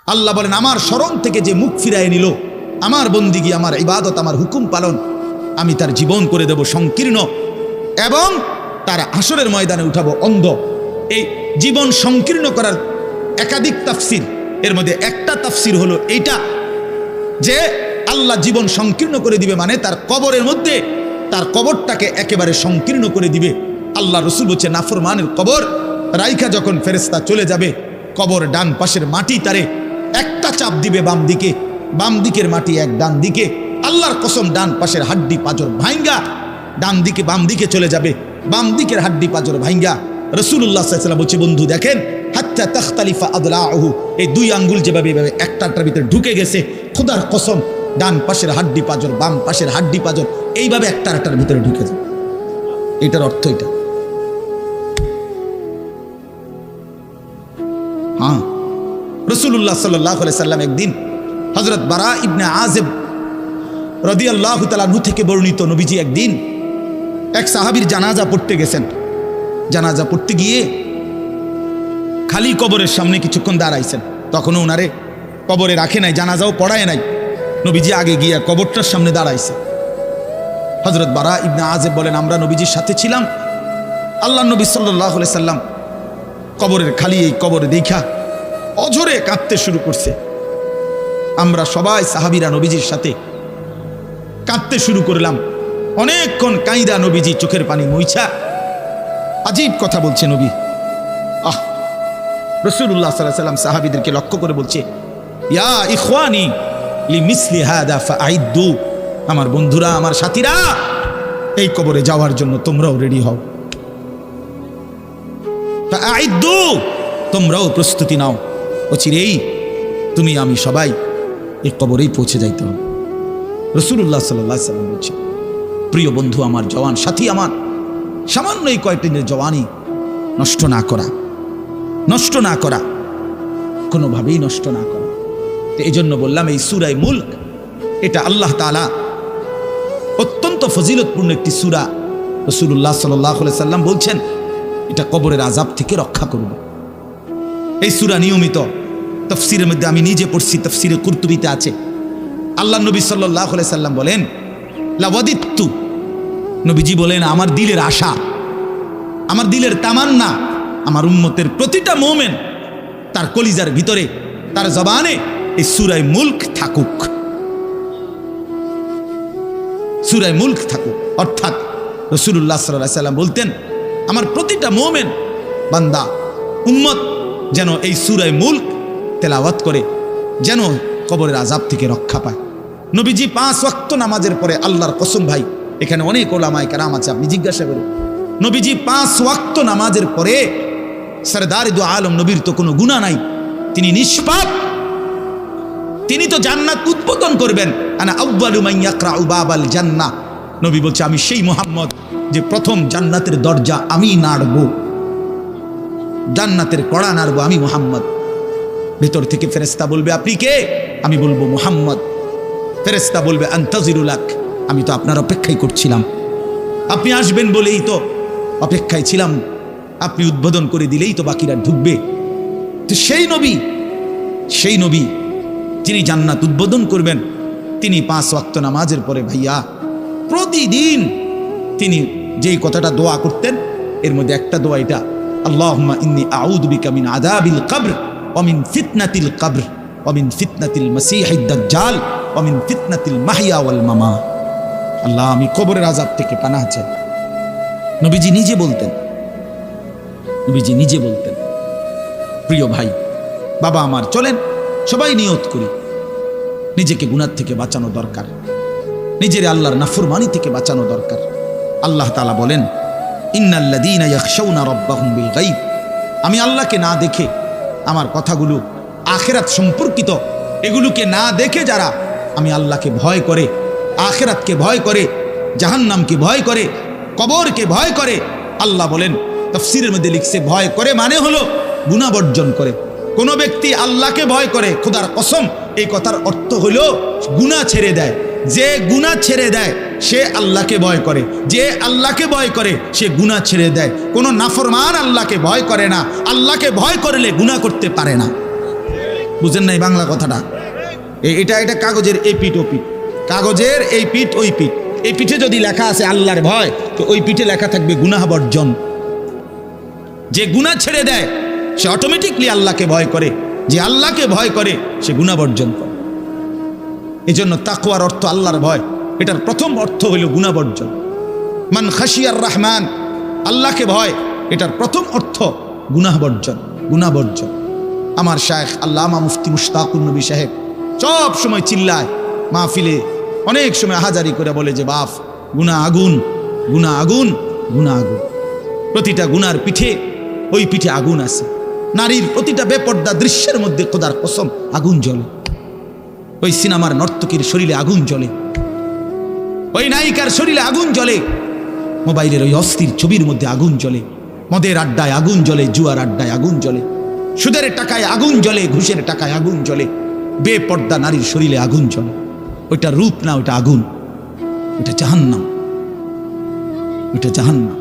আল্লাহ বলেন আমার স্মরণ থেকে যে মুখ ফিরায় নিল, আমার বন্দিগি, আমার ইবাদত, আমার হুকুম পালন, আমি তার জীবন করে দেব সংকীর্ণ এবং তার হাসরের ময়দানে উঠাবো অন্ধ। এই জীবন সংকীর্ণ করার একাধিক তাফসির, এর মধ্যে একটা তাফসির হলো এইটা যে আল্লাহ জীবন সংকীর্ণ করে দিবে মানে তার কবরের মধ্যে তার কবরটাকে একেবারে সংকীর্ণ করে দিবে। আল্লাহ রসুল বলছে নাফরমানের কবর রাইখা যখন ফেরেশতা চলে যাবে, কবর ডান পাশের মাটি তারে একটা চাপ দিবে বাম দিকে, বাম দিকের মাটি এক ডান দিকে। আল্লাহর কসম ডান পাশের হাড্ডি পাঁজর ভাঙ্গা ডান দিকে বাম দিকে চলে যাবে, বাম দিকের হাড্ডি পাঁজর ভাঙ্গা। রাসূলুল্লাহ সাল্লাল্লাহু আলাইহি ওয়াসাল্লাম বলছে বন্ধু দেখেন হাত্তা তাখতালিফা আদলাউহু, এই দুই আঙ্গুল যেভাবে এভাবে একটার ভিতরে ঢুকে গেছে, খোদার কসম ডান পাশের হাড্ডি পাঁজর বাম পাশের হাড্ডি পাঁজর এইভাবে একটার ভিতরে ঢুকে যায়। এটার অর্থ এটা। হ্যাঁ, রাসূলুল্লাহ সাল্লাল্লাহু আলাইহি ওয়াসাল্লাম একদিন হযরত বারা ইবনে আযিব রাদিয়াল্লাহু তাআলা আনহু থেকে বর্ণিত, নবীজি একদিন এক সাহাবীর জানাজা পড়তে গেছেন। জানাজা পড়তে গিয়ে খালি কবরের সামনে কিছুক্ষণ দাঁড়াইছেন, তখনও ওনারে কবরে রাখে নাই, জানাজাও পড়ায় নাই। নবীজি আগে গিয়ে কবরটার সামনে দাঁড়াইছে। হযরত বারা ইবনে আযিব বলেন আমরা নবীজির সাথে ছিলাম। আল্লাহ নবী সাল্লাল্লাহু আলাইহি সাল্লাম কবরের খালি এই কবরে দেখা অঝরে কাঁদতে শুরু করছে। আমরা সবাই সাহাবীরা নবীজির সাথে কাঁদতে শুরু করলাম। অনেকক্ষণ কাঁইদা নবীজি চোখের পানি মুইছা আজীব কথা বলছে নবী। রাসূলুল্লাহ সাল্লাল্লাহু আলাইহি ওয়াসাল্লাম সাহাবীদেরকে লক্ষ্য করে বলছে ইয়া ইখওয়ানি লিমিসলি হাদা ফাআইদ্দু, আমার বন্ধুরা আমার সাথীরা এই কবরে যাওয়ার জন্য তোমরাও রেডি হও। ফাআইদ্দু, তোমরাও প্রস্তুতি নাও, অচিরেই তুমি আমি সবাই এই কবরেই পৌঁছে যাইতে হবে। রাসূলুল্লাহ সাল্লাল্লাহু আলাইহি ওয়াসাল্লাম বলছে প্রিয় বন্ধু আমার, জওয়ান সাথী আমার, সামান্য এই কয়েকটি জওয়ানি নষ্ট না করা, নষ্ট না করা, কোনোভাবেই নষ্ট না করা। তো এই জন্য বললাম এই সূরা মুলক এটা আল্লাহ তাআলা অত্যন্ত ফজিলতপূর্ণ একটি সূরা। রাসূলুল্লাহ সাল্লাল্লাহু আলাইহি ওয়াসাল্লাম বলছেন এটা কবরের আযাব থেকে রক্ষা করবে। এই সূরা নিয়মিত তাফসীরের মধ্যে আমি নিজে পড়ছি, তাফসীরে কুরতুবীতে আছে। আল্লাহ নবী সাল্লাল্লাহু আলাইহি ওয়াসাল্লাম বলেন লাওয়াদিত্তু, নবীজি বলেন আমার দিলের আশা, আমার দিলের তামান্না, আমার উম্মতের প্রতিটা মুমিন তার কলিজার ভিতরে তার জবানে এই সূরা মুলক থাকুক, সূরা মুলক থাকুক। অর্থাৎ রাসূলুল্লাহ সাল্লাল্লাহু আলাইহি ওয়াসাল্লাম বলতেন আমার প্রতিটা মুমিন বান্দা উম্মত যেন এই সূরা মুলক তেলাওয়াত করে, যেন কবরের আযাব থেকে রক্ষা পায়। নবীজি 5 ওয়াক্ত নামাজের পরে, আল্লাহর কসম ভাই এখানে অনেক ওলামায়ে কেরাম আছে, আপনি জিজ্ঞাসা করুন, নবীজি 5 ওয়াক্ত নামাজের পরে সরদার দু আলম নবীর তো কোনো গুনাহ নাই, তিনি নিষ্পাপ, তিনি তো জান্নাত উদ্বোধন করবেন। আনা আউয়ালু মান ইয়াকরাউ বাবাল জান্নাহ, নবী বলছে আমি সেই মুহাম্মদ যে প্রথম জান্নাতের দরজা আমি নাড়ব, জান্নাতের কড়া নাড়ব আমি মুহাম্মদ। ভিতর থেকে ফেরেশতা বলবে আপনি কে? আমি বলবো মুহাম্মদ। ফেরেশতা বলবে আনতাজিরুলাক, আমি তো আপনার অপেক্ষাই করছিলাম, আপনি আসবেন বলেই তো অপেক্ষায় ছিলাম, আপনি উদ্বোধন করে দিলেই তো বাকিরা ঢুকবে। তো সেই নবী যিনি জান্নাত উদ্বোধন করবেন, তিনি 5 ওয়াক্ত নামাজের পরে ভাইয়া প্রতিদিন তিনি যেই কথাটা দোয়া করতেন, এর মধ্যে একটা দোয়া এটা, আল্লাহুম্মা ইন্নী আউযু বিকা মিন আযাবিল কবর ওয়া মিন ফিতনাতিল কবর ওয়া মিন ফিতনাতিল মাসীহিদ দাজ্জাল ওয়া মিন ফিতনাতিল মাহইয়া ওয়াল মামাত। আল্লাহ আমি কবরের আযাব থেকে পানাহ চাই। নবীজি নিজে বলতেন, নবীজি নিজে বলতেন। প্রিয় ভাই বাবা আমার, চলেন সবাই নিয়ত করি, নিজেকে গুনাহ থেকে বাঁচানো দরকার, নিজের আল্লাহর নাফরমানি থেকে বাঁচানো দরকার। আল্লাহ তাআলা বলেন ইন্নাল্লাযীনা ইয়াখশাউনা রাব্বাহুম বিল গায়ব, আমি আল্লাহকে না দেখে আমার কথাগুলো আখিরাত সম্পর্কিত এগুলোকে না দেখে যারা আমি আল্লাহকে ভয় করে, আখিরাতকে ভয় করে, জাহান্নামকে ভয় করে, কবরকে ভয় করে, আল্লাহ বলেন তাফসীরের মধ্যে লিখছে ভয় করে মানে হলো গুনাহ বর্জন করে। কোন ব্যক্তি আল্লাহকে ভয় করে, খোদার কসম এই কথার অর্থ হলো গুনাহ ছেড়ে দেয়। যে গুনাহ ছেড়ে দেয় সে আল্লাহকে ভয় করে, যে আল্লাহকে ভয় করে সে গুনাহ ছেড়ে দেয়। কোনো নাফরমান আল্লাহকে ভয় করে না, আল্লাহকে ভয় করলে গুনাহ করতে পারে না। বুঝেন নাই বাংলা কথাটা? এটা কাগজের এই পিঠ ও পিঠ, কাগজের এই পিঠ ওই পিঠ। এই পিঠে যদি লেখা আছে আল্লাহর ভয়, তো ওই পিঠে লেখা থাকবে গুনাহ বর্জন। যে গুনাহ ছেড়ে দেয় সে অটোমেটিকলি আল্লাহকে ভয় করে, যে আল্লাহকে ভয় করে সে গুনাহ বর্জন করে। এই জন্য তাকওয়ার অর্থ আল্লাহর ভয়, এটার প্রথম অর্থ হইল গুনাহ বর্জন। মান খাশিয়ার রহমান, আল্লাহকে ভয়, এটার প্রথম অর্থ গুনাহ বর্জন, গুনাহ বর্জন। আমার শায়েখ আল্লামা মুফতি মুশতাকুর নবী সাহেব সব সময় চিল্লায় মাহফিলে, অনেক সময় হাজারি করে বলে যে বাপ, গুনাহ আগুন, গুনাহ আগুন, গুনাহ আগুন। প্রতিটা গুনার পিঠে ওই পিঠে আগুন আছে। নারীর প্রতিটা বেপর্দা দৃশ্যের মধ্যে খোদার কসম আগুন জ্বলে। ওই সিনেমার নর্তকীর শরীরে আগুন জ্বলে, ওই নায়িকার শরীরে আগুন জ্বলে, মোবাইলের ওই অস্থির ছবির মধ্যে আগুন জ্বলে, মদের আড্ডায় আগুন জ্বলে, জুয়ার আড্ডায় আগুন জ্বলে, সুদের টাকায় আগুন জ্বলে, ঘুষের টাকায় আগুন জ্বলে, বেপর্দা নারীর শরীরে আগুন জ্বলে। ওইটা রূপ না, ওইটা আগুন, ওইটা জাহান্নাম, ওইটা জাহান্নাম।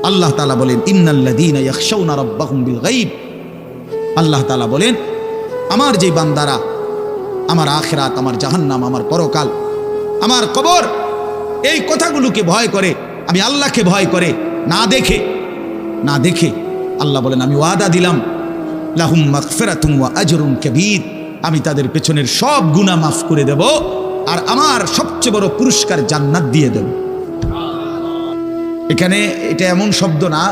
আল্লাহ তাআলা বলেন ইন্নাল্লাযীনা ইয়াখশাউনা রাব্বাহুম বিল গায়ব, আল্লাহ তাআলা বলেন আমার যে বান্দারা আমার আখিরাত, আমার জাহান্নাম, আমার পরকাল, আমার কবর, এই কথাগুলোকে ভয় করে, আমি আল্লাহকে ভয় করে, না দেখে, না দেখে, আল্লাহ বলেন আমি ওয়াদা দিলাম লাহুম মাগফিরাতুন ওয়া আজরুন কাবীর, আমি তাদের পেছনের সব গুনাহ মাফ করে দেব, আর আমার সবচেয়ে বড় পুরস্কার জান্নাত দিয়ে দেব। এখানে এটা এমন শব্দ না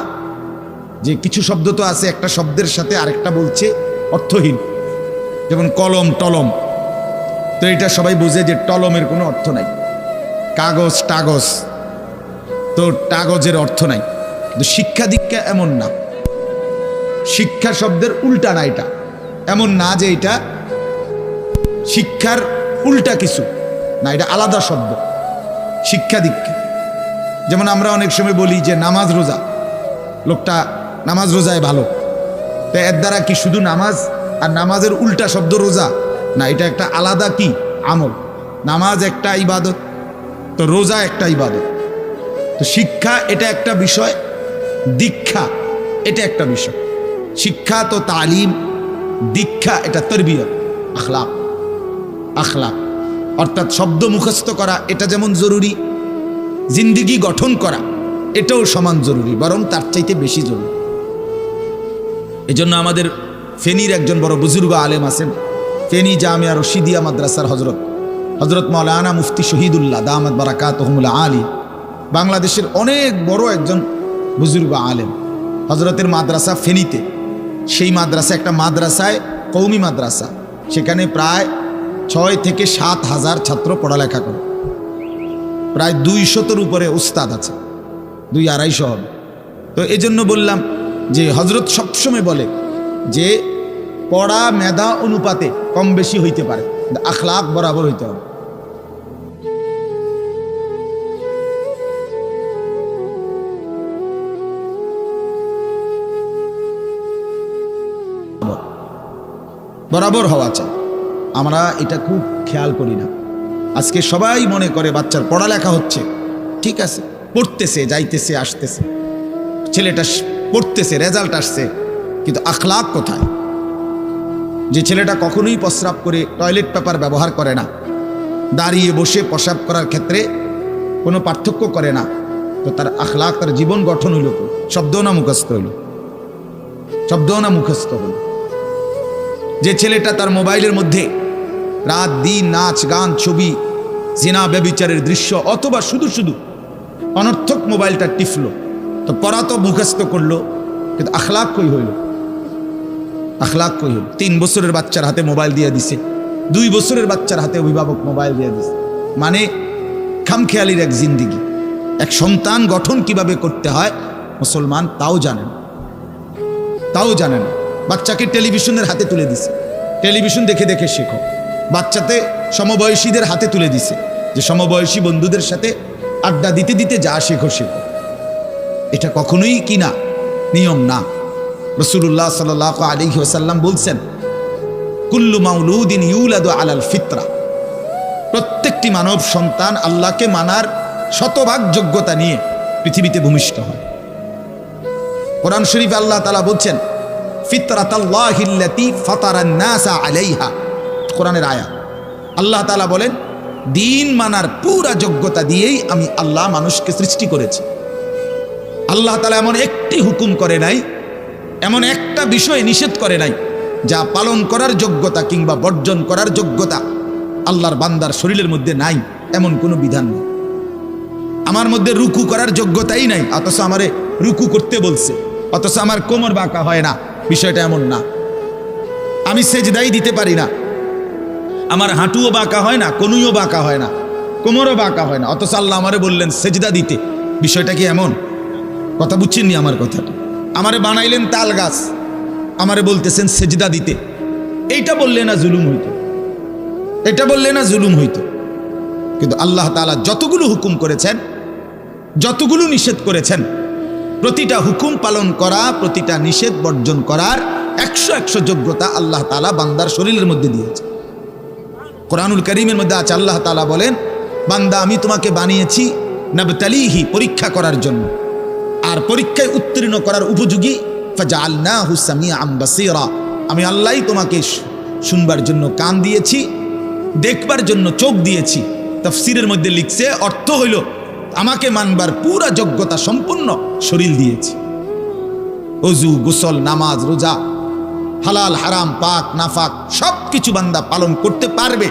যে কিছু শব্দ তো আছে একটা শব্দের সাথে আরেকটা বলছে অর্থহীন, যেমন কলম টলম, তো এটা সবাই বুঝে যে টলমের কোনো অর্থ নাই। কাগজ টাগজ, তো কাগজের অর্থ নাই। কিন্তু শিক্ষা দীক্ষা এমন না, শিক্ষা শব্দের উল্টা না, এটা এমন না যে এটা শিক্ষার উল্টা কিছু না, এটা আলাদা শব্দ। শিক্ষা দীক্ষা যেমন আমরা অনেক সময় বলি যে নামাজ রোজা, লোকটা নামাজ রোজায় ভালো, তো এর দ্বারা কি শুধু নামাজ আর নামাজের উল্টা শব্দ রোজা না, এটা একটা আলাদা কি আমল। নামাজ একটা ইবাদত, তো রোজা একটা ইবাদত। তো শিক্ষা এটা একটা বিষয়, দীক্ষা এটা একটা বিষয়। শিক্ষা তো তালিম, দীক্ষা এটা তরবিয়ত, আখলাক, আখলাক অর্থাৎ শব্দ মুখস্থ করা এটা যেমন জরুরি, জিন্দিগি গঠন করা এটাও সমান জরুরি, বরং তার চাইতে বেশি জরুরি। এজন্য আমাদের ফেনীর একজন বড় বুজুর্গ আলেম আছেন, ফেনী জামিয়া রশিদিয়া মাদ্রাসার হজরত মাওলানা মুফতি শহীদুল্লাহ দামাত বারাকাতুহুমুল আলী, বাংলাদেশের অনেক বড় একজন বুজুর্গ আলেম। হজরতের মাদ্রাসা ফেনীতে, সেই মাদ্রাসা একটা মাদ্রাসায় কওমি মাদ্রাসা, সেখানে প্রায় 6 থেকে 7 হাজার ছাত্র পড়ালেখা করে, প্রায় 200-র উপরে উস্তাদ আছে, 200-250 হবে। তো এই জন্য বললাম যে হজরত সবসময় বলে যে পড়া মেধা অনুপাতে কম বেশি হইতে পারে, আখলাক বরাবর হইতে হবে। বরাবর হওয়া চাই। আমরা এটা খুব খেয়াল করি না। আজকে সবাই মনে করে বাচ্চার পড়ালেখা হচ্ছে, ঠিক আছে, পড়তেছে, যাইতেছে, আসতেছে, ছেলেটা পড়তেছে, রেজাল্ট আসছে, কিন্তু আখলাক কোথায়? যে ছেলেটা কখনোই প্রস্রাব করে টয়লেট পেপার ব্যবহার করে না, দাঁড়িয়ে বসে প্রস্রাব করার ক্ষেত্রে কোনো পার্থক্য করে না, তো তার আখলাক, তার জীবন গঠন হইল, শব্দও না মুখস্থ হইল, শব্দও না মুখস্থ হইল। যে ছেলেটা তার মোবাইলের মধ্যে রাত দিন নাচ গান ছবি জিনা ব্যভিচারের দৃশ্য অথবা শুধু শুধু অনর্থক মোবাইলটা টিপলো, তো পড়া তো মুখস্থ করলো, কিন্তু আখলাক কই হইল? আখলাক কই হইল? 3 বছরের বাচ্চার হাতে মোবাইল দিয়ে দিছে, 2 বছরের বাচ্চার হাতে অভিভাবক মোবাইল দিয়ে দিছে, মানে খামখেয়ালির এক জিন্দিগি। এক সন্তান গঠন কিভাবে করতে হয় মুসলমান তাও জানেন, তাও জানেন। বাচ্চাকে টেলিভিশনের হাতে তুলে দিছে, টেলিভিশন দেখে দেখে শেখো। বাচ্চাতে সমবয়সীদের হাতে তুলে দিছে যে সমবয়সী বন্ধুদের সাথে আড্ডা দিতে দিতে যা শেখো শেখো। এটা কখনোই কি না, নিয়ম না। রাসূলুল্লাহ সাল্লাল্লাহু আলাইহি ওয়াসাল্লাম বলছেন কুল্লু মাউলুদিন ইউলাদু আলাল ফিতরা, প্রত্যেকটি মানব সন্তান আল্লাহকে মানার শতভাগ যোগ্যতা নিয়ে পৃথিবীতে ভূমিষ্ঠ হয়। কোরআন শরীফে আল্লাহ তাআলা বলছেন ফিতরাতাল্লাহিল্লাতী ফাতারান নাসা আলাইহা, কোরআনের আয়াত। আল্লাহ তাআলা বলেন, দিন মানার পুরা যোগ্যতা দিয়েই আমি আল্লাহ মানুষকে সৃষ্টি করেছি। আল্লাহ তাআলা এমন একটি হুকুম করে নাই, এমন একটা বিষয় নিষেধ করে নাই যা পালন করার যোগ্যতা কিংবা বর্জন করার যোগ্যতা আল্লাহর বান্দার শরীরের মধ্যে নাই, এমন কোনো বিধান নেই। আমার মধ্যে রুকু করার যোগ্যতাই নাই, অথচ আমারে রুকু করতে বলছে, অথচ আমার কোমর বাঁকা হয় না, বিষয়টা এমন না। আমি সেজদাই দিতে পারি না, আমার হাঁটুও বাঁকা হয় না, কনুইও বাঁকা হয় না, কোমরও বাঁকা হয় না, অথচ আল্লাহ আমারে বললেন সেজদা দিতে। বিষয়টা কি এমন? কথা বুঝছেননি আমার কথাটা? আমারে বানাইলেন তাল গাছ, আমারে বলতেছেন সেজদা দিতে। এইটা বললে না জুলুম হইতো? এটা বললে না জুলুম হইতো? কিন্তু আল্লাহ তাআলা যতগুলো হুকুম করেছেন, যতগুলো নিষেধ করেছেন, প্রতিটা হুকুম পালন করা, প্রতিটা নিষেধ বর্জন করার 100 যোগ্যতা আল্লাহ তাআলা বান্দার শরীরের মধ্যে দিয়েছে। কোরআনুল কারীমের মধ্যে আছে, আল্লাহ তাআলা বলেন, বান্দা আমি তোমাকে বানিয়েছি নাবতালিহি, পরীক্ষা করার জন্য, আর পরীক্ষায় উত্তীর্ণ করার উপযোগী। ফাজআলনাহু সামিআন বাসীরা, আমি আল্লাহই তোমাকে শুনবার জন্য কান দিয়েছি, দেখবার জন্য চোখ দিয়েছি। তাফসীরের মধ্যে লিখছে, অর্থ হইল আমাকে মানবার পুরা যোগ্যতা সম্পূর্ণ শরীর দিয়েছি। ওযু, গোসল, নামাজ, রোজা, হালাল হারাম, পাক নাফাক সব কিছু বান্দা পালন করতে পারবে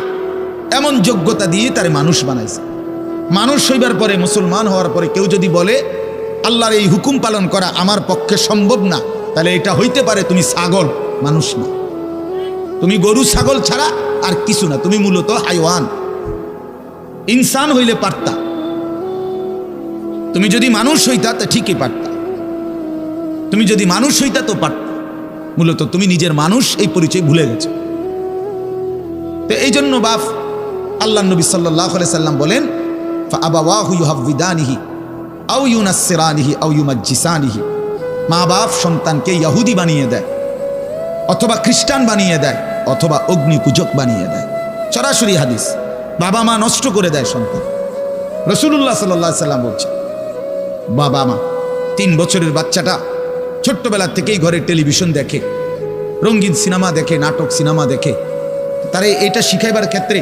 এমন যোগ্যতা দিয়ে তারে মানুষ বানাইছে। মানুষ হইবার পরে, মুসলমান হওয়ার পরে কেউ যদি বলে আল্লাহর এই হুকুম পালন করা আমার পক্ষে সম্ভব না, তাহলে এটা হইতে পারে তুমি ছাগল, মানুষ না। তুমি গরু ছাগল ছাড়া আর কিছু না, তুমি মূলত হাইওয়ান। ইনসান হইলে পারতা, তুমি যদি মানুষ হইতা তা ঠিকই পারতা, তুমি যদি মানুষ হইতা তো পারতা। মূলত তুমি নিজের মানুষ এই পরিচয় ভুলে গেছো। তো এই জন্য বাপ আল্লাহ নবী সাল্লাল্লাহু আলাইহি সাল্লাম বলেন, ফাআবাওয়াহু ইউহাব্বিদানিহি আও ইউনাসসিরানিহি আও ইউমাজ্জিসানিহি, মা বাপ সন্তানকে ইহুদি বানিয়ে দেয়, অথবা খ্রিস্টান বানিয়ে দেয়, অথবা অগ্নিপূজক বানিয়ে দেয়। সরাসরি হাদিস, বাবা মা নষ্ট করে দেয় সন্তান। রাসূলুল্লাহ সাল্লাল্লাহু আলাইহি সাল্লাম বলছে, বাবা মা 3 বছরের বাচ্চাটা ছোট্টবেলা থেকেই ঘরে টেলিভিশন দেখে, রঙিন সিনেমা দেখে, নাটক সিনেমা দেখে, তারে এটা শিখাইবার ক্ষেত্রে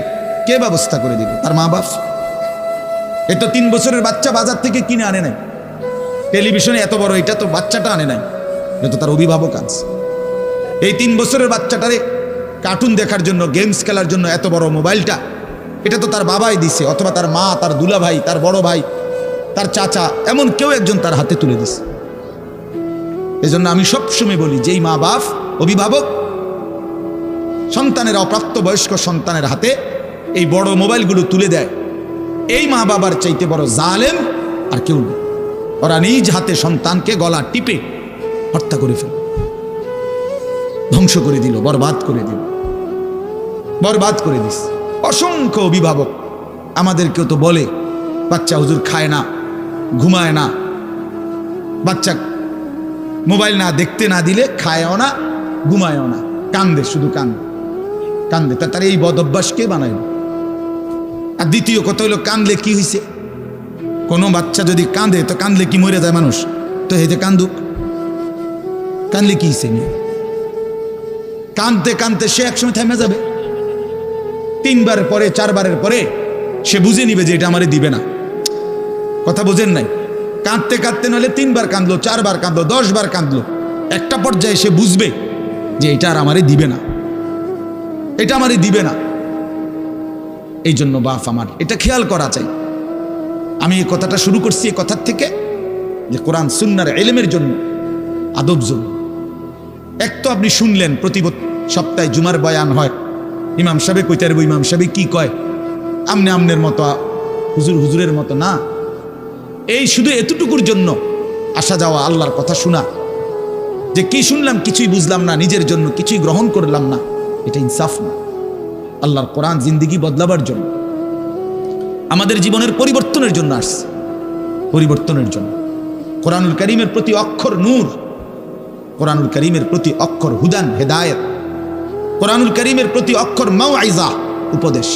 কে ব্যবস্থা করে দিবে? তার মা বাপ। এ তো 3 বছরের বাচ্চা বাজার থেকে কিনে আনে নাই, টেলিভিশনে এত বড় এটা তো বাচ্চাটা আনে নাই, এটা তো তার অভিভাবক আনছে। এই 3 বছরের বাচ্চাটারে কার্টুন দেখার জন্য, গেমস খেলার জন্য এত বড় মোবাইলটা, এটা তো তার বাবাই দিছে, অথবা তার মা, তার দুলা ভাই, তার বড় ভাই, তার চাচা, এমন কেউ একজন তার হাতে তুলে দিছে। এজন্য আমি সবসময় বলি, যেই মা বাপ অভিভাবক সন্তানের, অপ্রাপ্তবয়স্ক সন্তানের হাতে এই বড় মোবাইলগুলো তুলে দেয়, এই মা বাবার চাইতে বড় জালেম আর কেউ নেই। ওরা নিজ হাতে সন্তানকে গলা টিপে হত্যা করে ফেল, ধ্বংস করে দিল, বরবাদ করে দিল, বরবাদ করে দিস। অসংখ্য অভিভাবক আমাদেরকেও তো বলে, বাচ্চা হুজুর খায় না, ঘুমায় না, বাচ্চা মোবাইল না দেখতে না দিলে খায়ও না, ঘুমায়ও না, কান্দে, শুধু কান্দে কান্দে। তার এই বদ অভ্যাস কে বানাইল? আর দ্বিতীয় কথা হলো, কান্দলে কি হয়েছে? কোনো বাচ্চা যদি কাঁদে, তো কান্দলে কি মরে যায় মানুষ? তো হেতে কান্দুক, কান্দলে কি হয়েছে? কাঁদতে কাঁদতে সে একসময় থেমে যাবে। 3 বার পরে, 4 বারের পরে সে বুঝে নিবে যে এটা আমারে দিবে না। কথা বোঝেন নাই? কাঁদতে কাঁদতে নইলে 3 বার কাঁদলো, 4 বার কাঁদলো, 10 বার কাঁদলো, একটা পর্যায়ে সে বুঝবে যে এটা আর আমারে দিবে না, এটা আমারে দিবে না। এই জন্য বাপ আমার এটা খেয়াল করা চাই। আমি এই কথাটা শুরু করছি এই কথার থেকে, যে কোরআন সুন্নাহর ইলমের জন্য, আদব জন্য। এক তো আপনি শুনলেন প্রতি সপ্তাহে জুমার বয়ান হয়, ইমাম সাহেব কইতে পারবো, ইমাম সাহেব কি কয়, আমনে আমনের মতো, হুজুর হুজুরের মতো না। এই শুধু এতটুকুর জন্য আসা যাওয়া, আল্লাহর কথা শোনা, যে কি শুনলাম কিছুই বুঝলাম না, নিজের জন্য কিছুই গ্রহণ করলাম না, এটা ইনসাফ না। আল্লাহর কোরআন জিন্দেগি বদলাবার জন্য, আমাদের জীবনের পরিবর্তনের জন্য আসছে, পরিবর্তনের জন্য। কোরআনুল কারীমের প্রতি অক্ষর নূর, কোরআনুল কারীমের প্রতি অক্ষর হুদান, হেদায়েত, কোরআনুল কারীমের প্রতি অক্ষর মাউইজা, উপদেশ,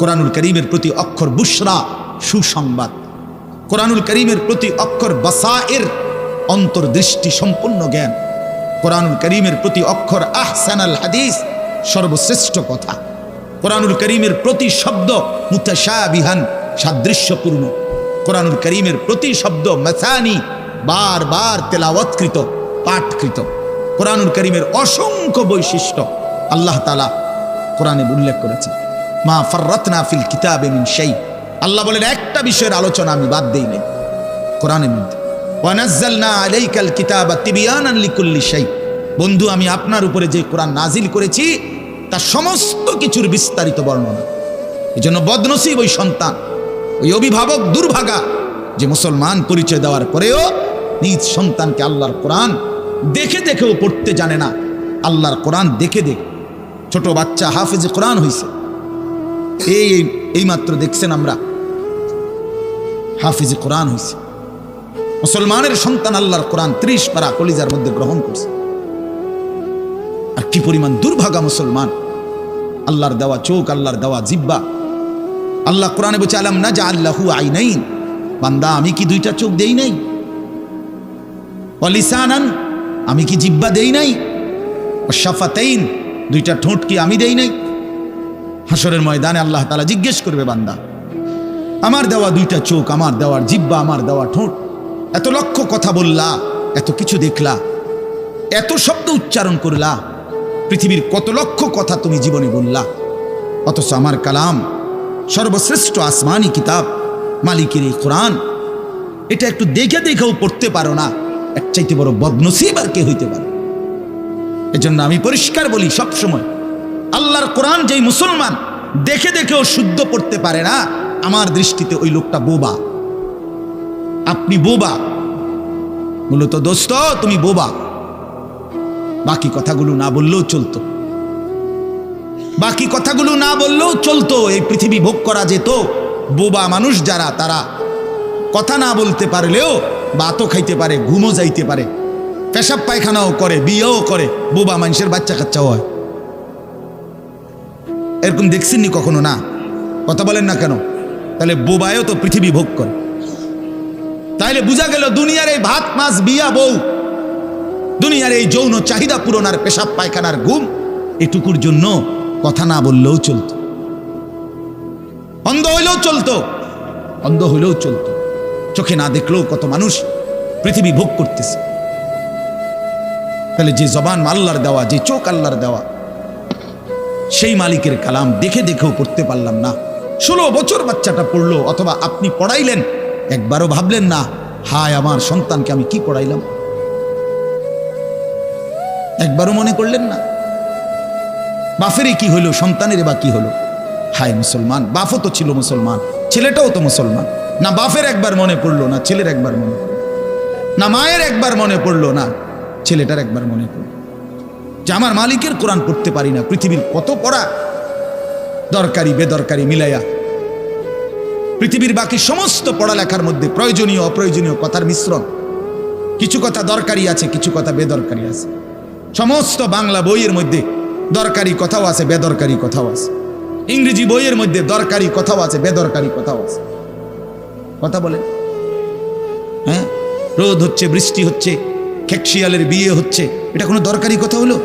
কোরআনুল কারীমের প্রতি অক্ষর বুশরা, সুসংবাদ, কোরআনুল কারীমের প্রতি অক্ষর বাসায়ের, অন্তর্দৃষ্টি সম্পন্ন জ্ঞান, কোরআনুল করিমের প্রতি অক্ষর আহসানাল হাদিস, সর্বশ্রেষ্ঠ কথা। কোরআনুল করিমের প্রতি শব্দ মুতাশাবিহান, সাদৃশ্যপূর্ণ। কোরআনুল করিমের প্রতি শব্দ মাসানি, বারবার তেলাওয়াতকৃত, পাঠকৃত। কোরআনুল করিমের অসংখ্য বৈশিষ্ট্য আল্লাহ তাআলা কোরআনে উল্লেখ করেছেন। মা ফাররাতনা ফিল কিতাবে মিন শাই। আল্লাহ বলেন একটা বিষয়ের আলোচনা আমি বাদ দেই নাই কোরআনের মধ্যে। ওয়া নাযালনা আলাইকাল কিতাবা তিবয়ানান লিকুল্লি শাই। বন্ধু, আমি আপনার উপরে যে কোরআন নাজিল করেছি তার সমস্ত কিছুর বিস্তারিত বর্ণনা। এজন্য বদনসিব ওই সন্তান, ওই অভিভাবক দুর্ভাগা যে মুসলমান পরিচয় দেওয়ার পরেও নিজ সন্তানকে আল্লাহর কোরআন দেখে দেখেও পড়তে জানে না। আল্লাহর কোরআন দেখে দেখে ছোট বাচ্চা হাফেজে কোরআন হয়েছে। এই মাত্র দেখছেন আমরা, হাফেজে কোরআন হয়েছে। মুসলমানের সন্তান আল্লাহর কোরআন 30 পারা কলিজার মধ্যে গ্রহণ করছে। আর কি পরিমাণ দুর্ভাগা মুসলমান! আল্লাহর দেওয়া চোখ, আল্লাহর দেওয়া জিব্বা। আল্লাহ কোরআনে বলছে আলাম নাজআল লাহু আইনাইন। বান্দা, আমি কি দুইটা চোখ দেই নাই? ওয়া লিসানান, আমি কি জিব্বা দেই নাই? ওয়া শাফাতাইন, দুইটা ঠোঁট কি আমি দেই নাই? হাসরের ময়দানে আল্লাহ তাআলা জিজ্ঞেস করবে, বান্দা আমার দেওয়া দুইটা চোখ, আমার দেওয়ার জিব্বা, আমার দেওয়া ঠোঁট, এত লক্ষ কথা বললা, এত কিছু দেখলা, এত শব্দ উচ্চারণ করলা, পৃথিবীর কত লক্ষ কথা তুমি জীবনে বললা, অথচ আমার কালাম, সর্বশ্রেষ্ঠ আসমানি কিতাব, মালিকের এই কোরআন, এটা একটু দেখে দেখেও পড়তে পারো না। এর চাইতে বড় বদনসিব আর কে হইতে পারে? এজন্য আমি পরিষ্কার বলি সবসময়, আল্লাহর কোরআন যেই মুসলমান দেখে দেখেও শুদ্ধ পড়তে পারে না, আমার দৃষ্টিতে ওই লোকটা বোবা। আপনি বোবা, মূলত দোস্ত তুমি বোবা। বাকি কথাগুলো না বললেও চলতো, বাকি কথাগুলো না বললেও চলতো, এই পৃথিবী ভোগ করা যেত। বোবা মানুষ যারা, তারা কথা না বলতে পারলেও ভাতও খাইতে পারে, ঘুমও যাইতে পারে, পেশাব পায়খানাও করে, বিয়েও করে। বোবা মানুষের বাচ্চা কাচ্চাও হয়। এরকম দেখছেননি কখনো? না, কথা বলেন না কেন? তাহলে বোবায়ও তো পৃথিবী ভোগ করে। তাইলে বোঝা গেল দুনিয়ার এই ভাত মাছ বিয়া বউ, দুনিয়ার এই যৌন চাহিদা পূরণ আর পেশাব পায়খানার ঘুম, এটুকুর জন্য কথা না বললেও চলতো, অন্ধ হইলেও চলতো, অন্ধ হইলেও চলতো। চোখে না দেখলেও কত মানুষ পৃথিবী ভোগ করতেছে। তাহলে যে জবান আল্লাহর দেওয়া, যে চোখ আল্লাহর দেওয়া, সেই মালিকের কালাম দেখে দেখেও পড়তে পারলাম না। 16 বছর বাচ্চাটা পড়লো, অথবা আপনি পড়াইলেন, একবারও ভাবলেন না, হায় আমার সন্তানকে আমি কি পড়াইলাম? একবারও মনে করলেন না? বাফেরই কি হলো, সন্তানের বা কি হলো? হায় মুসলমান, বাপও তো ছিল মুসলমান, ছেলেটাও তো মুসলমান। না বাপের একবার মনে পড়লো, না ছেলের একবার মনে পড়লো, না মায়ের একবার মনে পড়লো, না ছেলেটার একবার মনে পড়লো যে আমার মালিকের কোরআন পড়তে পারি না। পৃথিবীর কত পড়া, দরকারি বেদরকারি মিলাইয়া, পৃথিবীর বাকি সমস্ত পড়ালেখার মধ্যে প্রয়োজনীয় অপ্রয়োজনীয় কথার মিশ্রণ। কিছু কথা দরকারি আছে, কিছু কথা বেদরকারি আছে। সমস্ত বাংলা বইয়ের মধ্যে দরকারি কথাও আছে, বেদরকারি কথাও আছে। ইংরেজি বইয়ের মধ্যে দরকারি কথাও আছে, বেদরকারি কথাও আছে। কথা বলে, হ্যাঁ, রোদ হচ্ছে, বৃষ্টি হচ্ছে, খেকশিয়ালের বিয়ে হচ্ছে, এটা কোনো দরকারি কথা হলো?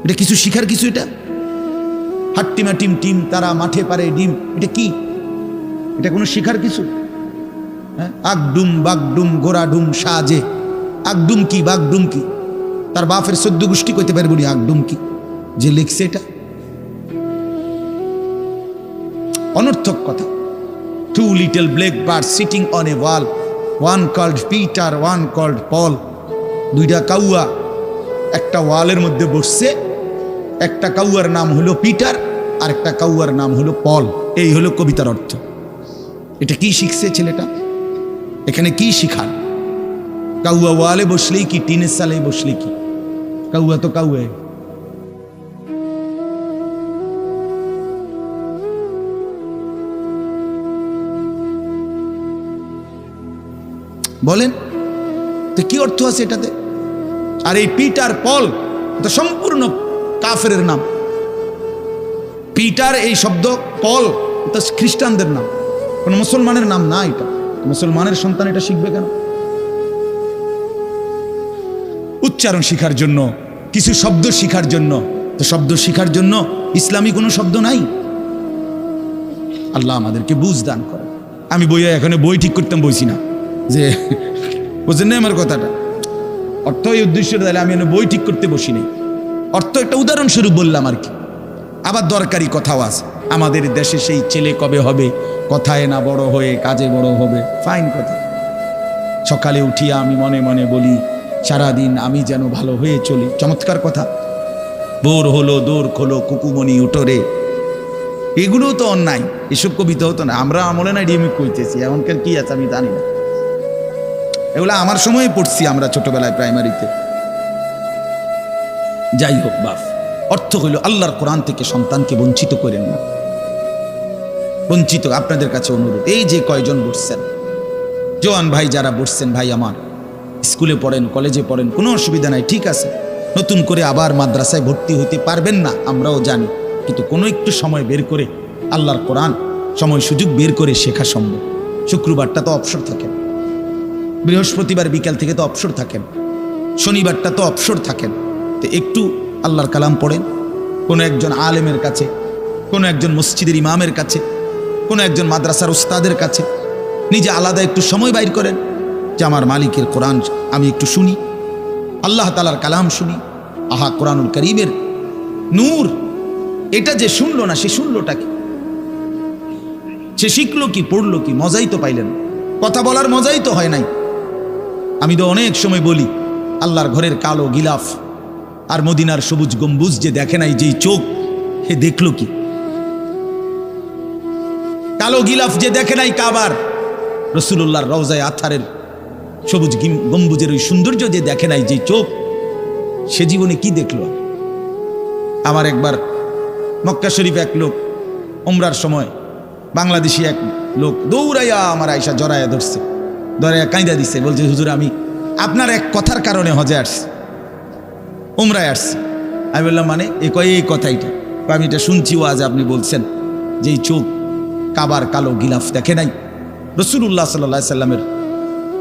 এটা কিছু শিখার কিছু? এটা হাট্টিমা টিম টিম তারা মাঠে পারে ডিম, এটা কি? এটা কোনো শিখার কিছু? হ্যাঁ, আগডুম বাগডুম গোড়াডুম সাজে। আগডুম কি বাগডুম কি? তার বাপের 14 গোষ্ঠী কইতে পারবো নি আগডুম কি যে লিখছে এটা? অনর্থক কথা। 2 little black birds sitting on a wall, one called Peter, one called Paul. 2টা কাউয়া একটা ওয়ালের মধ্যে বসছে, একটা কাউয়ার নাম হলো পিটার আর একটা কাউয়ার নাম হলো পল। এই হলো কবিতার অর্থ। এটা কি শিখছে ছেলেটা? এখানে কি শিখার? কাউয়া ওয়ালে বসলেই কি, টিনের সালে বসলে কি? কাউয়া তো কাউয়া। বলেন তো কি অর্থ আছে এটাতে? আর এই পিটার পল তো সম্পূর্ণ কাফেরের নাম। পিটার এই শব্দ, পল এটা খ্রিস্টানদের নাম, কোন মুসলমানের নাম না। এটা মুসলমানের সন্তান এটা শিখবে কেন? উচ্চ উচ্চারণ শেখার জন্য, কিছু শব্দ শেখার জন্য। তো শব্দ শেখার জন্য ইসলামী কোনো শব্দ নাই। আল্লাহ আমাদেরকে বুঝ দান করে। আমি এখানে বই ঠিক করতাম বইছি না, যে বুঝলেন না আমার কথাটা। অর্থ এই উদ্দেশ্য তাহলে আমি বই ঠিক করতে বসি নাই, অর্থ একটা উদাহরণস্বরূপ বললাম আর কি। আবার দরকারি কথাও আছে। আমাদের দেশে সেই ছেলে কবে হবে, কথায় না বড় হয়ে কাজে বড় হবে, ফাইন কথা। সকালে উঠিয়া আমি মনে মনে বলি, সারাদিন আমি যেন ভালো হয়ে চলি, চমৎকার কথা। ভোর হলো দোর খোলো কুকুমনি উঠোরে, এগুলো তো অন্যায়, এসব কবিতা হতো না। আমরা আমলে না ডিএমই কইতেছি, এমনকার কি আছে আমি জানি না। এগুলো আমার সময় পড়ছি আমরা ছোটবেলায় প্রাইমারিতে। যাই হোক বাপ, অর্থ হইল আল্লাহর কোরআন থেকে সন্তানকে বঞ্চিত করেন না। বঞ্চিত আপনাদের কাছে অনুরোধ, এই যে কয়জন বসছেন, জোয়ান ভাই যারা বসছেন, ভাই আমার স্কুলে পড়েন, কলেজে পড়েন, কোনো অসুবিধা নাই, ঠিক আছে। নতুন করে আবার মাদ্রাসায় ভর্তি হইতে পারবেন না, আমরাও জানি, কিন্তু কোনো একটু সময় বের করে আল্লাহর কোরআন সময় সুযোগ বের করে শেখা সম্ভব। শুক্রবারটা তো অবসর থাকেন, বৃহস্পতিবার বিকাল থেকে তো অবসর থাকেন, শনিবারটা তো অবসর থাকেন। তো একটু আল্লাহর কালাম পড়েন, কোনো একজন আলেমের কাছে, কোনো একজন মসজিদের ইমামের কাছে, কোনো একজন মাদ্রাসার উস্তাদের কাছে নিজে আলাদা একটু সময় বাইর করেন, যে আমার মালিকের কোরআন আমি একটু শুনি, আল্লাহ তাআলার কালাম শুনি। আহা, কোরআনুল কারীমের নূর, এটা যে শুনলো না, সে শুনলোটা কি? সে শিখলো কি, পড়লো কি? মজাই তো পাইলেন, কথা বলার মজাই তো হয় নাই। আমি তো অনেক সময় বলি, আল্লাহর ঘরের কালো গিলাফ আর মদিনার সবুজ গম্বুজ যে দেখে নাই, যেই চোখ, হে দেখলো কি? কালো গিলাফ যে দেখে নাই কাবার, রাসূলুল্লাহর রওজায়ে আতহারের সবুজ গম্বুজের ওই সৌন্দর্য যে দেখে নাই, যে চোখ, সে জীবনে কি দেখলো? আমার একবার মক্কা শরীফ এক লোক উমরার সময়, বাংলাদেশি এক লোক দৌড়াইয়া আমার আয়সা জড়াইয়া ধরছে, ধরাইয়া কাঁদা দিছে, বলছে হুজুর আমি আপনার এক কথার কারণে হজে আসছি, উমরায় আসছি। আমি বললাম মানে? এই কথাইটা আমি এটা শুনছি, ও আজ আপনি বলছেন যে এই চোখ কাবার কালো গিলাফ দেখে নাই, রাসূলুল্লাহ সাল্লাল্লাহু আলাইহি সাল্লামের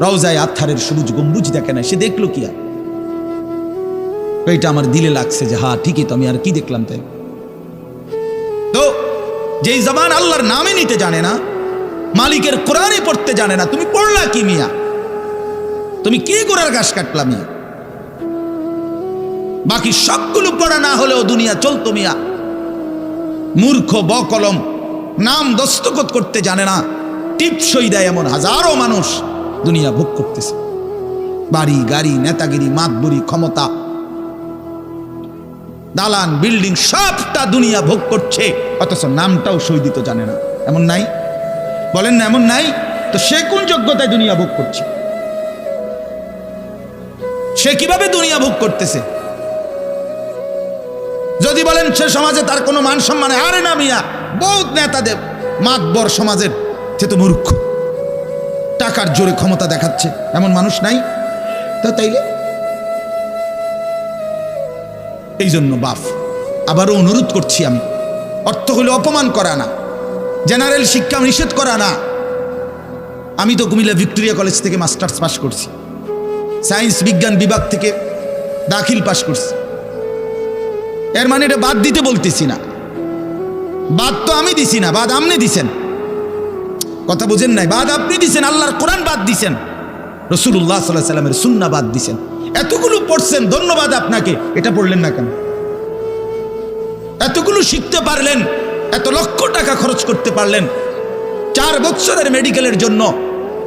রওজায়ে আতহারের সবুজ গম্বুজ দেখে নাই, সে দেখলো কি? আর এটা আমার দিলে লাগছে যে হ্যাঁ ঠিকই তো, আমি আর কি দেখলাম? তাই তো যেই জবান আল্লাহর নামে নিতে জানে না, মালিকের কোরআনে পড়তে জানে না, তুমি পড়লা কি মিয়া? তুমি কি গোড়ার ঘাস কাটলা মিয়া? বাকি সবগুলো পড়া না হলেও দুনিয়া চলতো মিয়া। মূর্খ বকলম, নাম দস্তখত করতে জানে না, টিপসই দেয় এমন হাজারো মানুষ দুনিয়া ভোগ করতেছে। বাড়ি গাড়ি, নেতাগিরি, মাতবুরি, ক্ষমতা, দালান বিল্ডিং, সবটা দুনিয়া ভোগ করছে, অথচ নামটাও সই দিতে জানে না। এমন নাই? বলেন না এমন নাই? তো সে কোন যোগ্যতায় দুনিয়া ভোগ করছে? সে কিভাবে দুনিয়া ভোগ করতেছে? যদি বলেন সে সমাজে তার কোনো মান সম্মান, আরে না মিয়া, বহুত নেতাদের মাতবর সমাজের, সে তো মূর্খ, টাকার জোরে ক্ষমতা দেখাচ্ছে, এমন মানুষ নাই? তো তাইলে এই জন্য বাপ আবারও অনুরোধ করছি আমি, অর্থ হলে অপমান করা না, জেনারেল শিক্ষা নিষেধ করা না। আমি তো কুমিল্লা ভিক্টোরিয়া কলেজ থেকে মাস্টার্স পাস করছি, সায়েন্স বিজ্ঞান বিভাগ থেকে দাখিল পাস করছি। এর মানে এটা বাদ দিতে বলতেছি না, বাদ তো আমি দিছি না, বাদ আপনি দিছেন। কথা বুঝেন নাই? বাদ আপনি দিছেন, আল্লাহর কোরআন বাদ দিছেন, রাসূলুল্লাহ সাল্লাল্লাহু আলাইহি সাল্লামের সুন্নাহ বাদ দিছেন। এতগুলো পড়ছেন, ধন্যবাদ আপনাকে। এটা পড়লেন না কেন? এতগুলো শিখতে পারলেন, এত লক্ষ টাকা খরচ করতে পারলেন, 4 বছরের মেডিকেলের জন্য,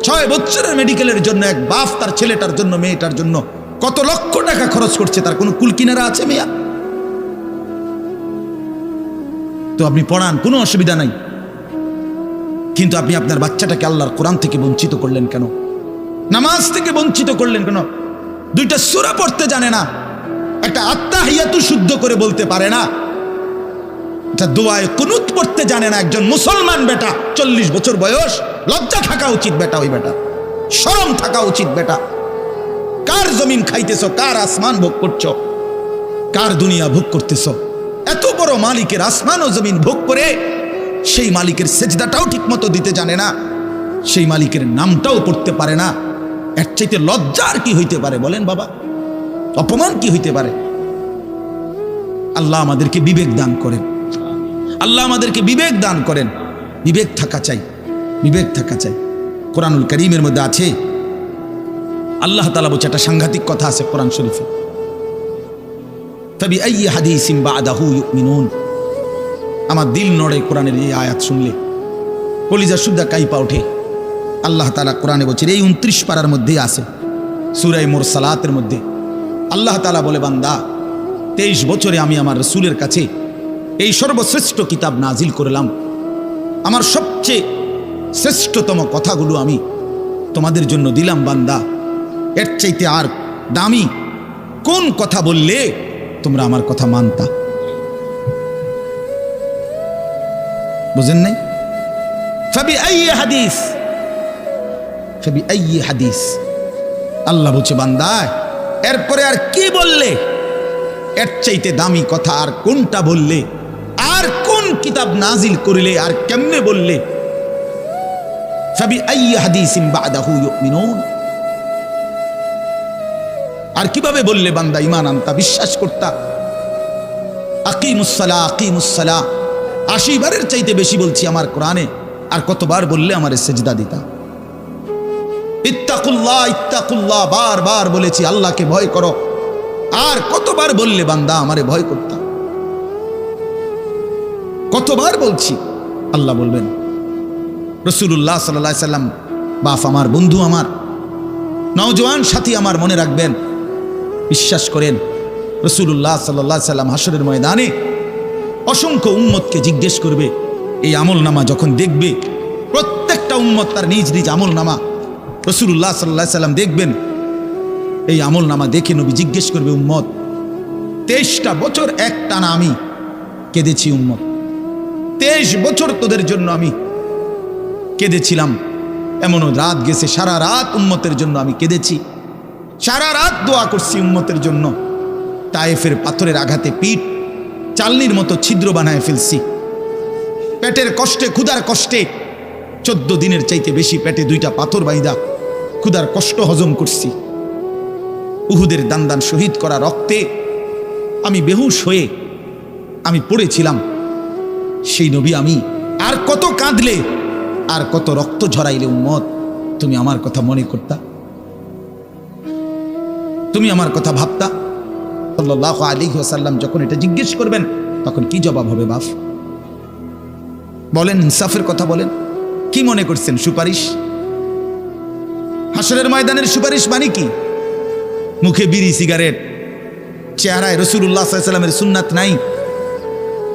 6 বছরের মেডিকেলের জন্য এক বাপ তার ছেলেটার জন্য, মেয়েটার জন্য কত লক্ষ টাকা খরচ করছে, তার কোনো কুল কিনারা আছে মিয়া? তো আপনি পড়ান, কোনো অসুবিধা নাই, কিন্তু আপনি আপনার বাচ্চাটাকে আল্লাহর কোরআন থেকে বঞ্চিত করলেন কেন? নামাজ থেকে বঞ্চিত করলেন কেন? 2টা সূরা পড়তে জানে না, একটা আত্তাহিয়াতু শুদ্ধ করে বলতে পারে না, একটা দোয়ায়ে কুনুত পড়তে জানে না। একজন মুসলমান বেটা, 40 বছর বয়স, লজ্জা থাকা উচিত বেটা, ওই বেটা শরম থাকা উচিত বেটা। কার জমিন খাইতেছো, কার আসমান ভোগ করছো, কার দুনিয়া ভোগ করতেছো? এত বড় মালিকের আসমান ও জমিন ভোগ করে সেই মালিকের সেজদাটাও ঠিক মতো দিতে জানে না, সেই মালিকের নামটাও পড়তে পারে না। এর চাইতে লজ্জা আর কি হইতে পারে বলেন বাবা? অপমান কি হইতে পারে? আল্লাহ আমাদেরকে বিবেক দান করেন, আল্লাহ আমাদেরকে বিবেক দান করেন। বিবেক থাকা চাই, বিবেক থাকা চাই। কোরআনুল কারীমের মধ্যে আছে, আল্লাহ তাআলা বলছে, একটা সাংঘাতিক কথা আছে কোরআন শরীফে, ফাবিআইয়ি হাদিসিন বা'দাহু ইউমিনুন। আমার দিল নড়ে কোরআনের এই আয়াত শুনলে, কলিজা সুদ্ধা কাইপা ওঠে। আল্লাহ তাআলা কোরআনে বলছে, এই 29 পারার মধ্যেই আছে, সূরা মুরসালাতের মধ্যে আল্লাহ তাআলা বলে, বান্দা 23 বছরে আমি আমার রাসূলের কাছে এই সর্বশ্রেষ্ঠ কিতাব নাজিল করলাম। আমার সবচেয়ে শ্রেষ্ঠতম কথাগুলো আমি তোমাদের জন্য দিলাম। বান্দা, এর চাইতে আর দামি কোন কথা বললে তোমরা আমার কথা মানতা? বুঝেন নাই? ফাবিআইয়ি হাদিস, ফাবিআইয়ি হাদিস। আল্লাহ বলছে, বান্দা এরপরে আর কি বললে? এর চাইতে দামি কথা আর কোনটা বললে? আর কোন কিতাব নাজিল করিলে? আর কেমনে বললে? ফাবিআইয়ি হাদিসিন বা'দাহু ইউমিনুন। আর কিভাবে বললে বান্দা ঈমান আনতা, বিশ্বাস করতা? আকিমুস সালাহ, আকিমুস সালাহ 80 বারের চাইতে বেশি বলছি আমার কোরআনে। আর কতবার বললে আমারে সেজদা দিতা? ইত্তাকুল্লাহ, ইত্তাকুল্লাহ বারবার বলেছি, আল্লাহকে ভয় করো। আর কতবার বললে বান্দা আমারে ভয় করতা? কতবার বলছি? আল্লাহ বলবেন। রাসূলুল্লাহ সাল্লাল্লাহু আলাইহি সাল্লাম বাপ আমার, বন্ধু আমার, নওজোয়ান সাথী আমার, মনে রাখবেন, বিশ্বাস করেন, রাসূলুল্লাহ সাল্লাল্লাহু আলাইহি সাল্লাম হাসরের ময়দানে অসংখ্য উম্মতকে জিজ্ঞেস করবে। এই আমলনামা যখন দেখবে, প্রত্যেকটা উম্মত তার নিজ নিজ আমলনামা, রাসূলুল্লাহ সাল্লাল্লাহু আলাইহি সাল্লাম দেখবেন। এই আমলনামা দেখে নবী জিজ্ঞেস করবে, উম্মত 23টা বছর একটানা আমি কেঁদেছি, উম্মত 23 বছর তোদের জন্য আমি কেঁদেছিলাম। এমনও রাত গেছে, সারা রাত উম্মতের জন্য আমি কেঁদেছি, সারা রাত দোয়া করছি উম্মতের জন্য। তায়েফের পাথরের আঘাতে পিঠ চালনির মতো ছিদ্র বানায় ফেলছি। পেটের কষ্টে, ক্ষুধার কষ্টে 14 দিনের চাইতে বেশি পেটে 2টা পাথর বাইদা ক্ষুধার কষ্ট হজম করছি। উহুদের দান শহীদ করা রক্তে আমি বেহুশ হয়ে আমি পড়েছিলাম। সেই নবী আমি আর কত কাঁদলে, আর কত রক্ত ঝরাইলে উম্মত তুমি আমার কথা মনে করতা? তুমি আমার কথা ভাবতা? সাল্লাল্লাহু আলাইহি ওয়াসাল্লাম যখন এটা জিজ্ঞেস করবেন, তখন কি জবাব হবে বাপ? বলেন, ইনসাফের কথা বলেন। কি মনে করছেন? সুপারিশ? হাসরের ময়দানের সুপারিশ মানে কি? মুখে বিড়ি, সিগারেট, চেহারায় রাসূলুল্লাহ সাল্লাল্লাহু আলাইহি ওয়াসাল্লামের সুন্নাত নাই,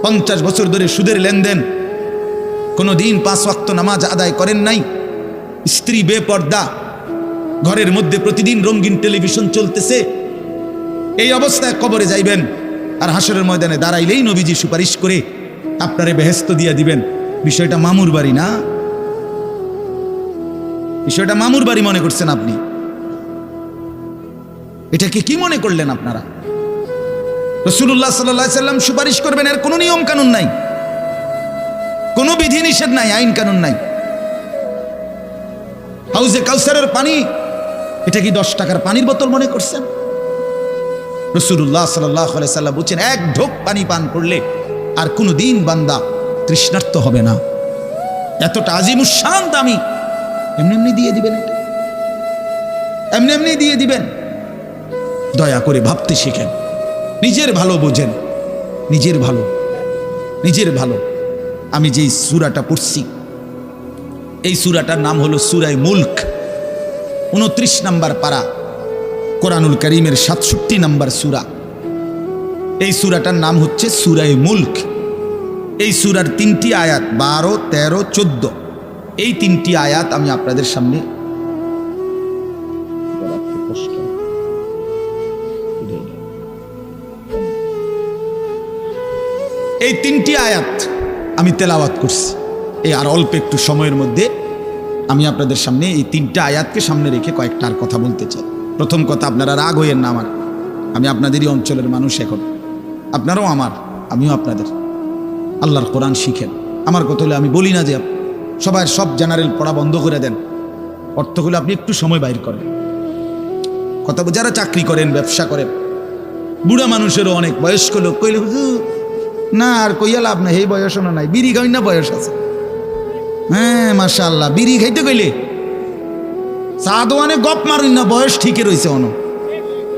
50 বছর ধরে সুদের লেনদেন, কোনো দিন 5 ওয়াক্ত নামাজ আদায় করেন নাই, স্ত্রী বেপর্দা, ঘরের মধ্যে প্রতিদিন রঙিন টেলিভিশন চলতেছে। এই অবস্থায় কবরে যাইবেন, আর হাসরের ময়দানে দাঁড়াইলেই নবীজি সুপারিশ করে আপনারে বেহেশত দিয়ে দিবেন। বিষয়টা মামুর বাড়ি না, বিষয়টা মামুর বাড়ি মনে করছেন আপনি? এটাকে কি মনে করলেন আপনারা? রাসূলুল্লাহ সাল্লাল্লাহু আলাইহি সাল্লাম সুপারিশ করবেন, এর কোনো নিয়ম কানুন নাই, কোনো বিধি নিষেধ নাই, আইন কানুন নাই। হাউজে কাউসারের পানি, এটা কি 10 টাকার পানির বোতল মনে করছেন? রাসূলুল্লাহ সাল্লাল্লাহু আলাইহি সাল্লাম বলেছেন, 1 ঢোক পানি পান করলে আর কোনো দিন বান্দা তৃষ্ণার্ত হবে না। এতটা আজিমুস শান দামি, এমনি এমনি দিয়ে দিবেন? এটা এমনি এমনি দিয়ে দিবেন? দয়া করে ভাবতে শিখেন, নিজের ভালো বোঝেন, নিজের ভালো, নিজের ভালো। আমি যেই সূরাটা পড়ছি, এই সূরাটার নাম হলো সূরা মুলক, 29 নম্বর পারা, কোরআনুল কারীমের 67 নম্বর সূরা। এই সূরাটার নাম হচ্ছে সূরা মুলক। এই সূরার 3টি আয়াত 12, 13, 14, এই 3টি আয়াত আমি আপনাদের সামনে এই 3টি আয়াত আমি তেলাওয়াত করছি। এই আর অল্প একটু সময়ের মধ্যে আমি আপনাদের সামনে এই 3টা আয়াতকে সামনে রেখে কয়েকটা আর কথা বলতে চাই। প্রথম কথা, আপনারা রাগ হইয়েন না আমার, আমি আপনাদেরই অঞ্চলের মানুষ, এখন আপনারাও আমার, আমিও আপনাদের। আল্লাহর কোরআন শিখেন। আমার কথা হলে আমি বলি না যে সবাই সব জেনারেল পড়া বন্ধ করে দেন, অর্থগুলো আপনি একটু সময় বাইর করেন। কথা, যারা চাকরি করেন, ব্যবসা করেন, বুড়া মানুষেরও অনেক বয়স্ক লোক কইলে হুজুর না আর কইয়া লাভ নাই, এই বয়সও নাই, বিড়ি খাই না বয়স আছে। হ্যাঁ মাশাআল্লাহ, বিড়ি খাইতে কইলে চা দোয়ানে গপ মারুন না, বয়স ঠিকই রয়েছে অন।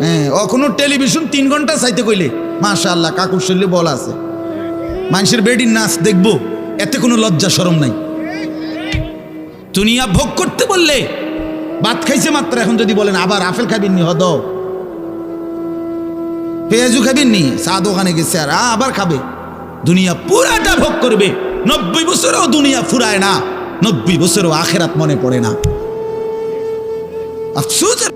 হ্যাঁ এখনো টেলিভিশন 3 ঘন্টা চাইতে কইলে মাশাআল্লাহ কাকুর শরীরে বল আছে। মানুষের বেডির নাচ দেখবো, এতে কোনো লজ্জা শরম নাই। দুনিয়া ভোগ করতে বললে ভাত খাইছে মাত্র, এখন যদি বলেন আবার আপেল খাবেন নি, হদ পেঁয়াজু খাবেন নি, চা দোকানে গেছে আর আবার খাবে। দুনিয়া পুরাটা ভোগ করবে, 90 বছরেও দুনিয়া ফুরায় না, 90 বছরেও আখেরাত মনে পড়ে না। আফসোসের